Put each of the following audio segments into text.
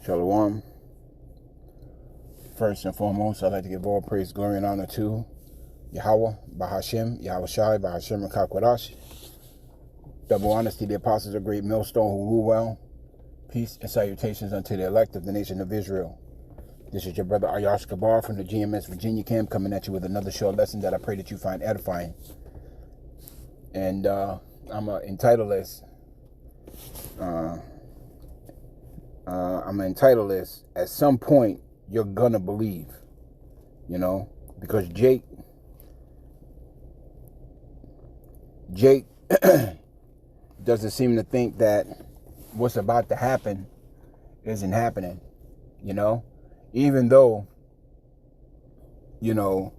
Shalom. First and foremost, I'd like to give all praise, glory, and honor to Yahweh, Bahashem, Yahweh Shai, Bahashem, and Kakwadash. Double honesty, the apostles of great millstone who rule well. Peace and salutations unto the elect of the nation of Israel. This is your brother Ayash Kabar from the GMS Virginia camp, coming at you with another short lesson that I pray that you find edifying. And I'm going to entitle this, at some point, you're gonna believe, because Jake doesn't seem to think that what's about to happen isn't happening, even though, the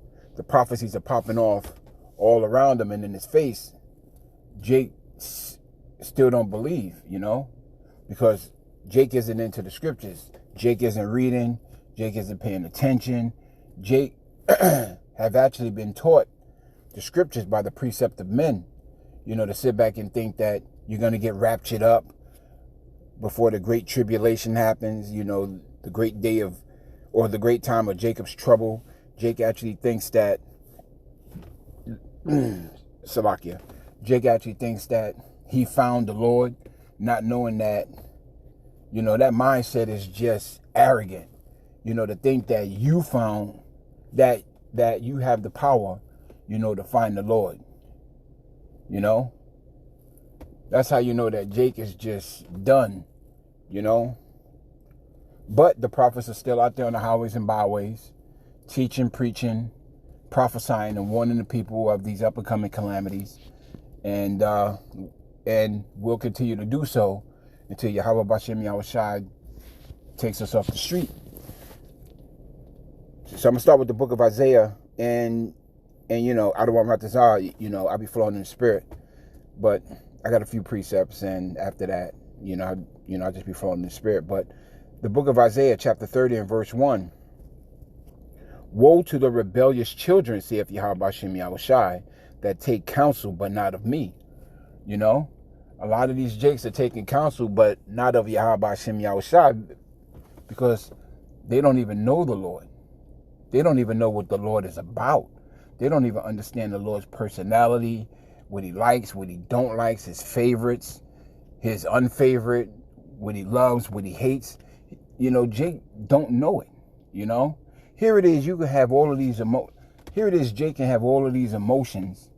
prophecies are popping off all around him and in his face. Jake still don't believe, because Jake isn't into the scriptures. Jake isn't reading. Jake isn't paying attention. Jake have actually been taught the scriptures by the precept of men, to sit back and think that you're going to get raptured up before the great tribulation happens, the great day of, or the great time of Jacob's trouble. Jake actually thinks that, Salakia, Jake actually thinks that he found the Lord, not knowing that, that mindset is just arrogant, to think that you found, that you have the power, to find the Lord. That's how you know that Jake is just done, But the prophets are still out there on the highways and byways, teaching, preaching, prophesying, and warning the people of these up-and-coming calamities. And we'll continue to do so until Yahweh Bashem Yahweh Shai takes us off the street. So I'm going to start with the book of Isaiah. And I don't want to I'll be flowing in the spirit. But I got a few precepts, and after that, I'll just be flowing in the spirit. But the book of Isaiah, chapter 30 and verse 1. Woe to the rebellious children, saith Yahweh Bashem Yahweh Shai, that take counsel, but not of me. A lot of these jakes are taking counsel, but not of Yahweh Bashem Yahweh Shai, because they don't even know the Lord. They don't even know what the Lord is about. They don't even understand the Lord's personality, what he likes, what he don't likes, his favorites, his unfavorite, what he loves, what he hates. Jake don't know it, Here it is, you can have all of these Here it is, Jake can have all of these emotions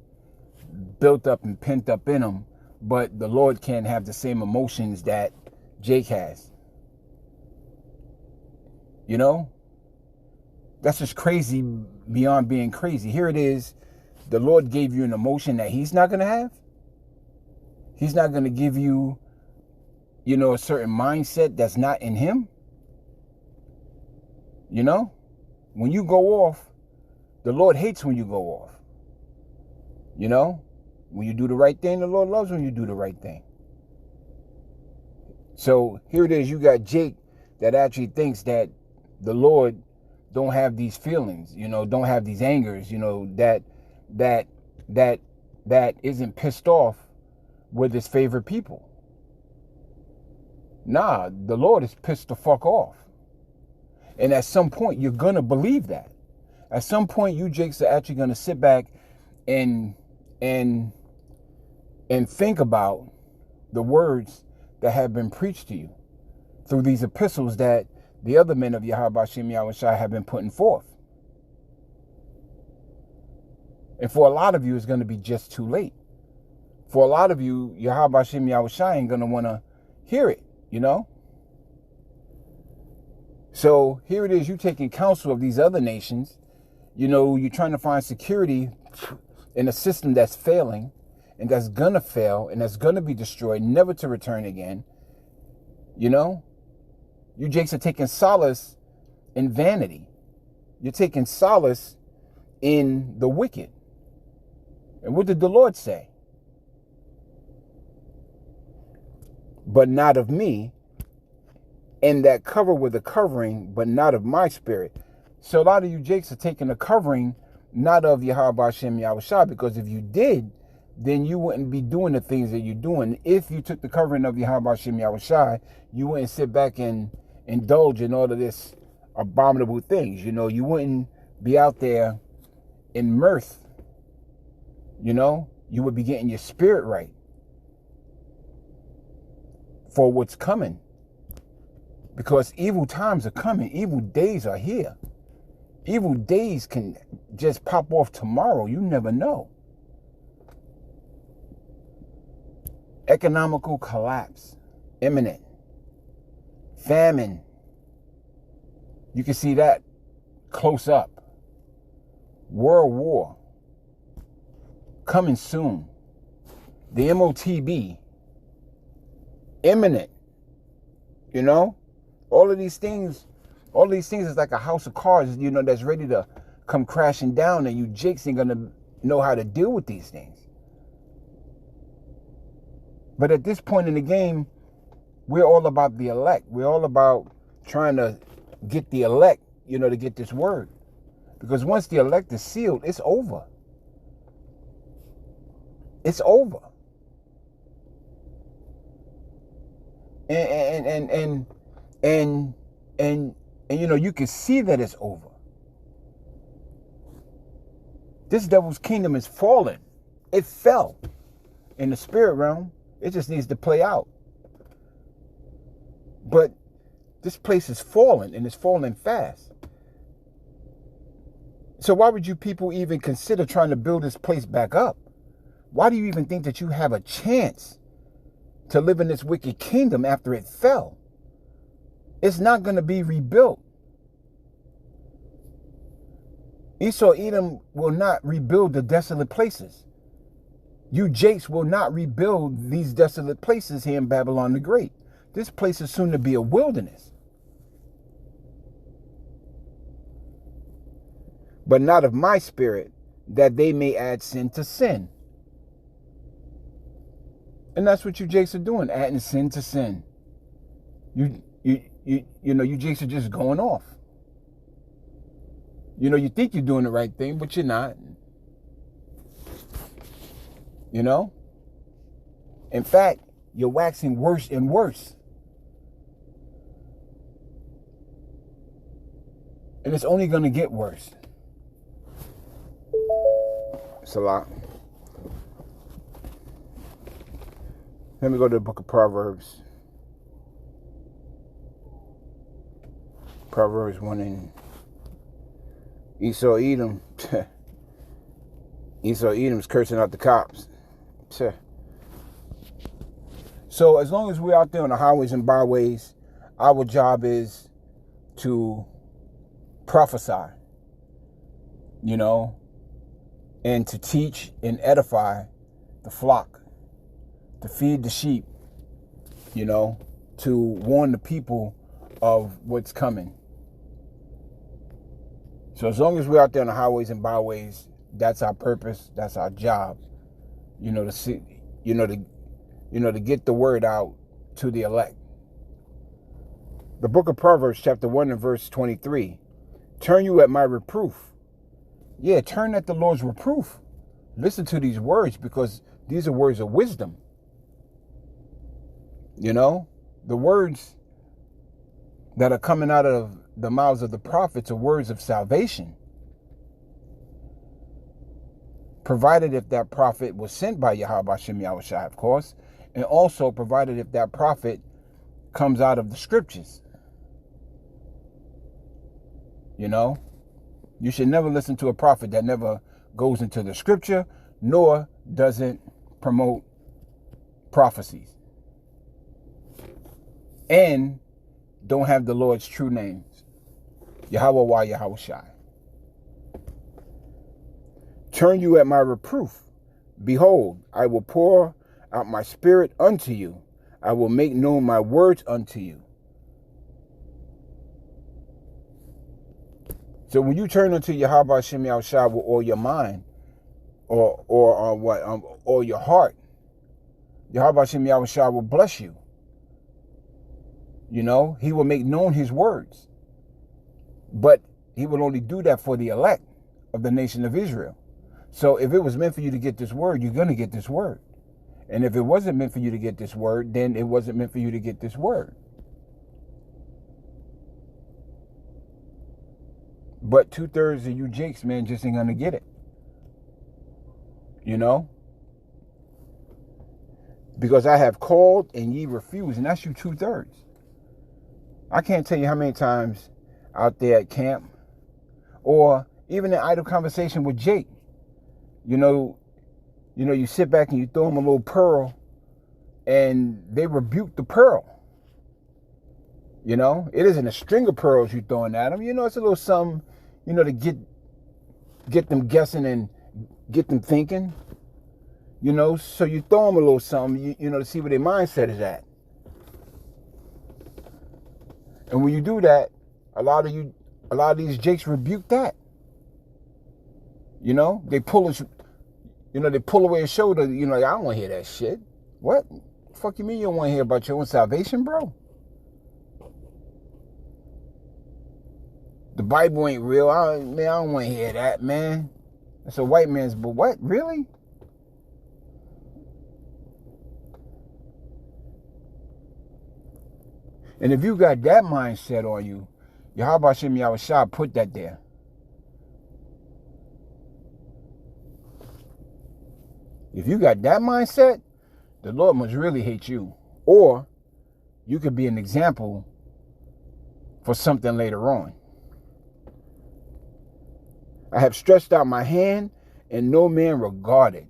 built up and pent up in him, but the Lord can't have the same emotions that Jake has. That's just crazy beyond being crazy. Here it is, the Lord gave you an emotion that he's not going to have. He's not going to give you, a certain mindset that's not in him. When you go off, the Lord hates when you go off. When you do the right thing, the Lord loves when you do the right thing. So here it is, you got Jake that actually thinks that the Lord don't have these feelings, don't have these angers, that isn't pissed off with his favorite people. Nah, the Lord is pissed the fuck off. And at some point, you're going to believe that. At some point, you Jakes are actually going to sit back and think about the words that have been preached to you through these epistles that the other men of Yahweh Bashem Yahweh Shai have been putting forth. And for a lot of you, it's going to be just too late. For a lot of you, Yahweh Bashem Yahweh Shai ain't going to want to hear it, So here it is, you taking counsel of these other nations. You're trying to find security in a system that's failing, and that's going to fail, and that's going to be destroyed, never to return again. You Jakes are taking solace in vanity. You're taking solace in the wicked. And what did the Lord say? But not of me, and that cover with a covering, but not of my spirit. So a lot of you Jakes are taking a covering, not of Yahweh Bashem Yahweh Shai, because if you did, then you wouldn't be doing the things that you're doing. If you took the covering of Yahweh Bashem Yahweh Shai, you wouldn't sit back and indulge in all of this abominable things. You know, you wouldn't be out there in mirth. You know, you would be getting your spirit right for what's coming. Because evil times are coming. Evil days are here. Evil days can just pop off tomorrow. You never know. Economical collapse, imminent. Famine. You can see that close up. World war. Coming soon. The MOTB. Imminent. You know? All these things is like a house of cards, you know, that's ready to come crashing down, and you jakes ain't gonna know how to deal with these things. But at this point in the game, we're all about the elect. We're all about trying to get the elect, you know, to get this word. Because once the elect is sealed, it's over. It's over. And you know, you can see that it's over. This devil's kingdom is fallen. It fell in the spirit realm. It just needs to play out. But this place is fallen, and it's falling fast. So why would you people even consider trying to build this place back up? Why do you even think that you have a chance to live in this wicked kingdom after it fell? It's not going to be rebuilt. Esau Edom will not rebuild the desolate places. You Jakes will not rebuild these desolate places here in Babylon the Great. This place is soon to be a wilderness. But not of my spirit, that they may add sin to sin. And that's what you Jakes are doing, adding sin to sin. You know, you Jakes are just going off. You know, you think you're doing the right thing, but you're not. You know? In fact, you're waxing worse and worse. And it's only going to get worse. It's a lot. Let me go to the book of Proverbs. Proverbs 1 and Esau Edom. Esau Edom's cursing out the cops. So as long as we're out there on the highways and byways, our job is to prophesy, you know, and to teach and edify the flock, to feed the sheep, you know, to warn the people of what's coming. So as long as we're out there on the highways and byways, that's our purpose, that's our job, you know, to see, to get the word out to the elect. The book of Proverbs, chapter 1 and verse 23. Turn you at my reproof. Yeah, turn at the Lord's reproof. Listen to these words, because these are words of wisdom. You know, the words that are coming out of the mouths of the prophets are words of salvation. Provided if that prophet was sent by Yahweh Hashem Yahushua, of course, and also provided if that prophet comes out of the scriptures. You know, you should never listen to a prophet that never goes into the scripture, nor doesn't promote prophecies, and don't have the Lord's true names, Yahweh Yahushua. Turn you at my reproof. Behold, I will pour out my spirit unto you. I will make known my words unto you. So when you turn unto Yahweh Hashem Yahushua with all your mind, or your heart, Yahweh Hashem Yahushua will bless you. You know, he will make known his words. But he will only do that for the elect of the nation of Israel. So if it was meant for you to get this word, you're going to get this word. And if it wasn't meant for you to get this word, then it wasn't meant for you to get this word. But 2/3 of you Jakes, man, just ain't gonna get it. You know? Because I have called and ye refused, and that's you 2/3. I can't tell you how many times out there at camp, or even in idle conversation with Jake, you sit back and you throw them a little pearl, and they rebuke the pearl. It isn't a string of pearls you're throwing at them. It's a little something, to get them guessing and get them thinking. So you throw them a little something, to see where their mindset is at. And when you do that, a lot of these Jakes rebuke that. They pull away a shoulder. I don't want to hear that shit. What? The fuck you mean you don't want to hear about your own salvation, bro? The Bible ain't real. I don't want to hear that, man. That's a white man's book. What? Really? And if you got that mindset on you, Yahweh Shem Yahushua put that there. If you got that mindset, the Lord must really hate you. Or you could be an example for something later on. I have stretched out my hand, and no man regarded.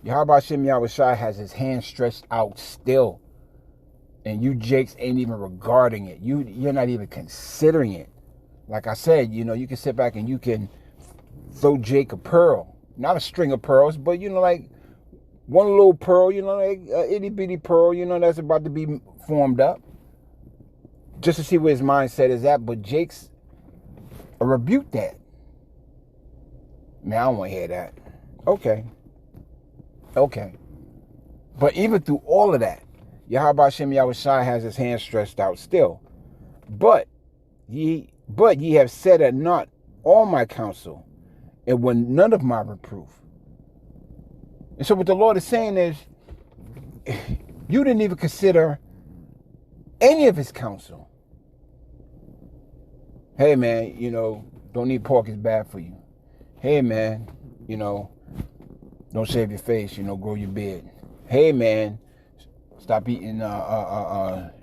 Yahweh Shem Yahushua has his hand stretched out still. And you Jakes ain't even regarding it. You're not even considering it. Like I said, you can sit back and you can throw Jake a pearl. Not a string of pearls, but, like one little pearl, like an itty bitty pearl, that's about to be formed up. Just to see where his mindset is at. But Jakes rebuke that. Man, I don't want to hear that. Okay. But even through all of that, Yahweh Shem Yahushua has his hand stretched out still. But ye have set at naught all my counsel, and were none of my reproof. And so what the Lord is saying is, you didn't even consider any of his counsel. Hey man, don't eat pork is bad for you. Hey man, don't shave your face, grow your beard. Hey man, stop eating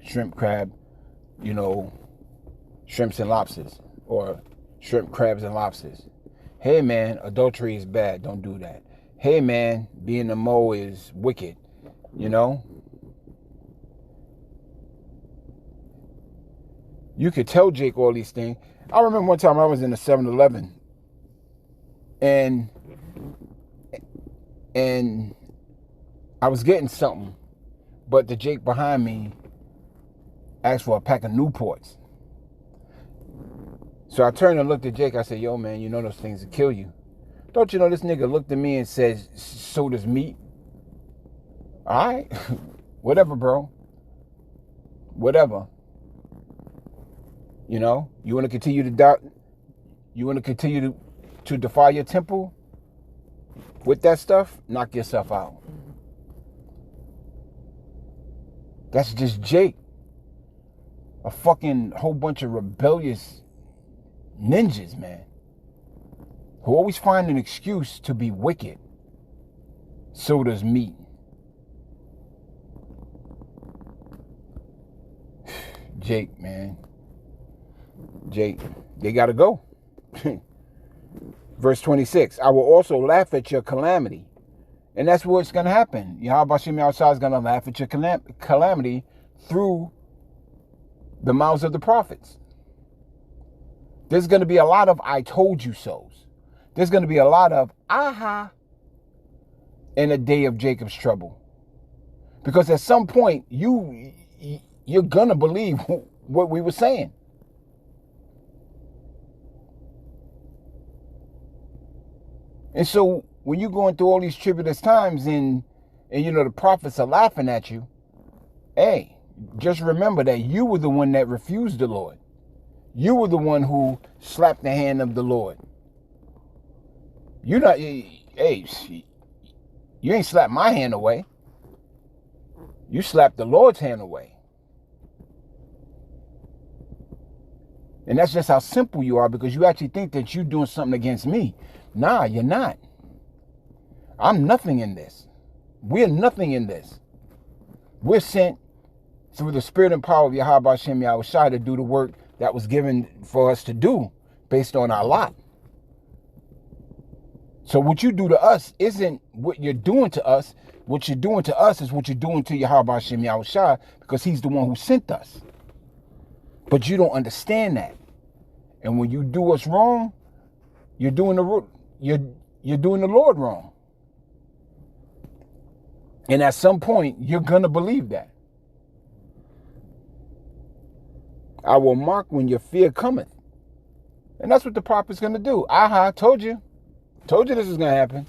shrimp, crab, shrimps and lobsters, or shrimp, crabs, and lobsters. Hey man, adultery is bad. Don't do that. Hey man, being a mole is wicked. You could tell Jake all these things. I remember one time I was in a 7-Eleven, and I was getting something, but the Jake behind me asked for a pack of Newports. So I turned and looked at Jake. I said, yo, man, those things will kill you. Don't you know this nigga looked at me and said, so does meat? All right. Whatever, bro. Whatever. You want to continue to doubt? You want to continue to defile your temple with that stuff? Knock yourself out. That's just Jake. A fucking whole bunch of rebellious ninjas, man, who always find an excuse to be wicked. So does meat. Jake, man. Jake, they gotta go. Verse 26, I will also laugh at your calamity. And that's what's going to happen. Yahweh Shem Yahushua is going to laugh at your calamity through the mouths of the prophets. There's going to be a lot of I told you so's. There's going to be a lot of aha in a day of Jacob's trouble. Because at some point, you're going to believe what we were saying. And so when you're going through all these tribulous times and the prophets are laughing at you, hey, just remember that you were the one that refused the Lord. You were the one who slapped the hand of the Lord. You ain't slapped my hand away. You slapped the Lord's hand away. And that's just how simple you are, because you actually think that you're doing something against me. Nah, you're not. I'm nothing in this. We're nothing in this. We're sent through the spirit and power of Yahweh Hashem Yahushua to do the work that was given for us to do based on our lot. So what you do to us isn't what you're doing to us. What you're doing to us is what you're doing to Yahweh Hashem Yahushua, because he's the one who sent us. But you don't understand that. And when you do us wrong, you're doing the Lord wrong. And at some point, you're going to believe that. I will mark when your fear cometh. And that's what the prophet's going to do. Told you. Told you this was going to happen.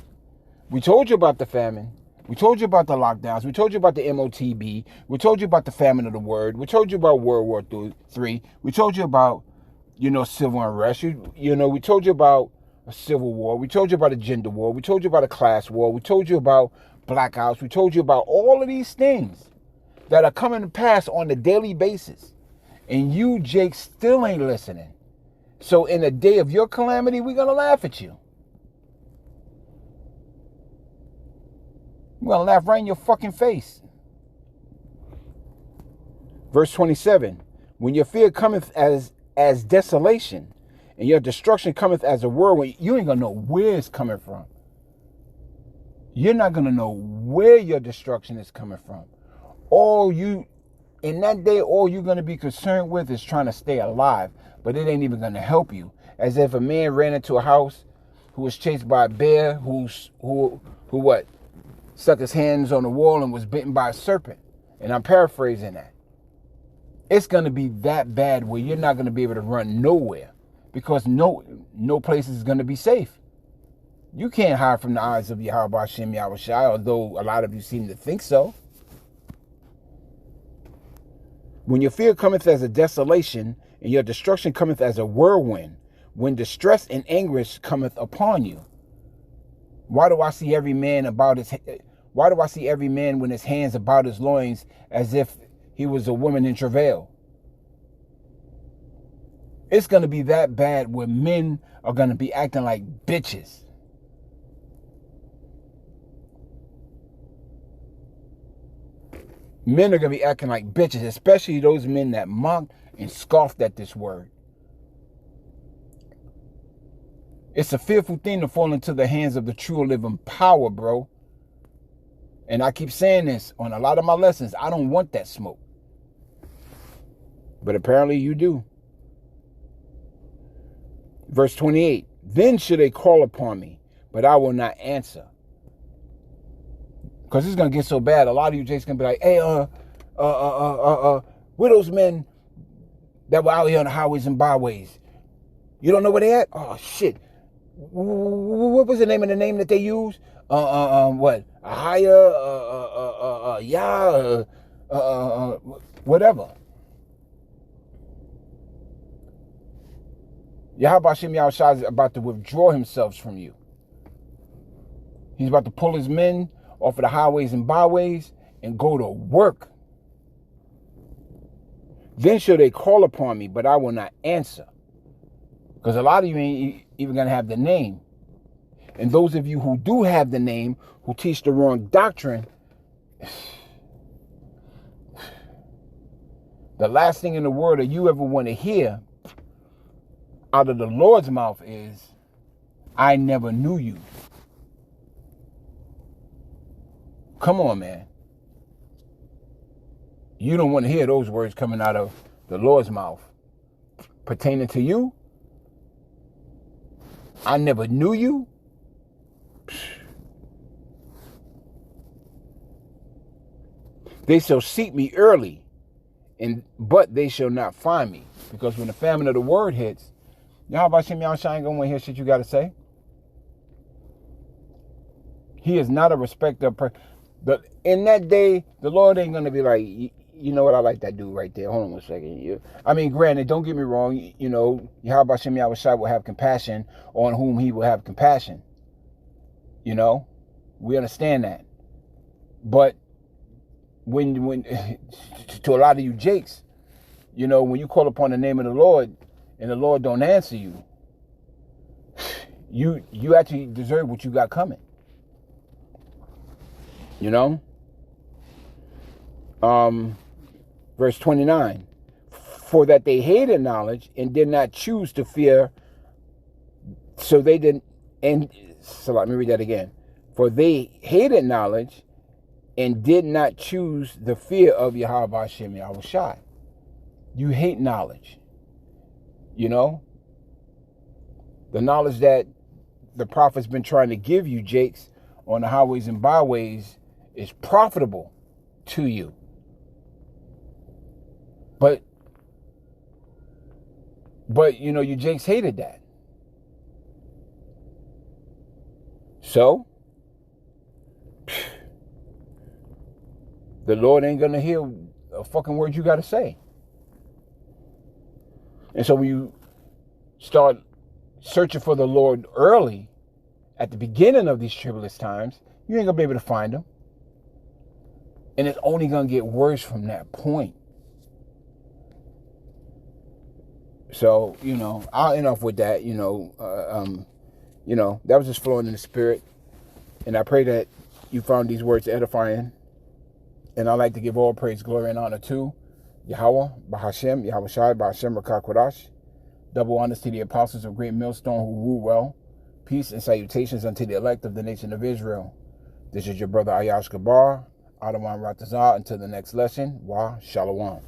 We told you about the famine. We told you about the lockdowns. We told you about the MOTB. We told you about the famine of the word. We told you about World War III. We told you about, civil unrest. We told you about a civil war. We told you about a gender war. We told you about a class war. We told you about blackouts. We told you about all of these things that are coming to pass on a daily basis. And you, Jake, still ain't listening. So in the day of your calamity, we're going to laugh at you. We're going to laugh right in your fucking face. Verse 27. When your fear cometh as desolation, and your destruction cometh as a whirlwind, you ain't going to know where it's coming from. You're not going to know where your destruction is coming from. In that day, all you're going to be concerned with is trying to stay alive. But it ain't even going to help you. As if a man ran into a house who was chased by a bear, who stuck his hands on the wall and was bitten by a serpent. And I'm paraphrasing that. It's going to be that bad where you're not going to be able to run nowhere, because no place is going to be safe. You can't hide from the eyes of Yahweh Hashem Yahushua, although a lot of you seem to think so. When your fear cometh as a desolation, and your destruction cometh as a whirlwind, when distress and anguish cometh upon you. Why do I see every man when his hands about his loins, as if he was a woman in travail? It's going to be that bad where men are going to be acting like bitches. Men are going to be acting like bitches, especially those men that mocked and scoffed at this word. It's a fearful thing to fall into the hands of the true living power, bro. And I keep saying this on a lot of my lessons. I don't want that smoke. But apparently you do. Verse 28. Then should they call upon me, but I will not answer. Because it's going to get so bad. A lot of you just going to be like, hey, where those men that were out here on the highways and byways? You don't know where they at? Oh, shit. What was the name that they used? What? Ahaya, whatever. Yahweh Hashem Yahushua is about to withdraw himself from you. He's about to pull his men off of the highways and byways and go to work. Then shall they call upon me, but I will not answer. Because a lot of you ain't even going to have the name. And those of you who do have the name, who teach the wrong doctrine, the last thing in the world that you ever want to hear out of the Lord's mouth is, I never knew you. Come on, man. You don't want to hear those words coming out of the Lord's mouth pertaining to you. I never knew you. They shall seek me early, but they shall not find me. Because when the famine of the word hits, Yahweh Hashem Yahushua ain't gonna want to hear shit you gotta say. He is not a respecter of person. But in that day, the Lord ain't gonna be like, you know what, I like that dude right there. Hold on one second. I mean, granted, don't get me wrong. Yahweh Hashem Yahushua will have compassion on whom he will have compassion. We understand that. But when to a lot of you jakes, when you call upon the name of the Lord, and the Lord don't answer you, you actually deserve what you got coming. You know? Verse 29. For that they hated knowledge and did not choose to fear, so they didn't, and so let me read that again. For they hated knowledge and did not choose the fear of Yahweh Hashem Yahushai. You hate knowledge. You know? The knowledge that the prophet's been trying to give you, Jakes, on the highways and byways is profitable to you. But you know, you Jakes hated that. So, the Lord ain't going to hear a fucking word you got to say. And so when you start searching for the Lord early, at the beginning of these tribulous times, you ain't going to be able to find him. And it's only going to get worse from that point. So, you know, I'll end off with that, you know, that was just flowing in the spirit. And I pray that you found these words edifying. And I'd like to give all praise, glory, and honor to Yahweh, Bahashem, Yahweh Shai, Bahashem, Rakah Kodash. Double honors to the apostles of Great Millstone who rule well. Peace and salutations unto the elect of the nation of Israel. This is your brother Ayash Gabar, Adawan Ratazah. Until the next lesson, Wa Shalom.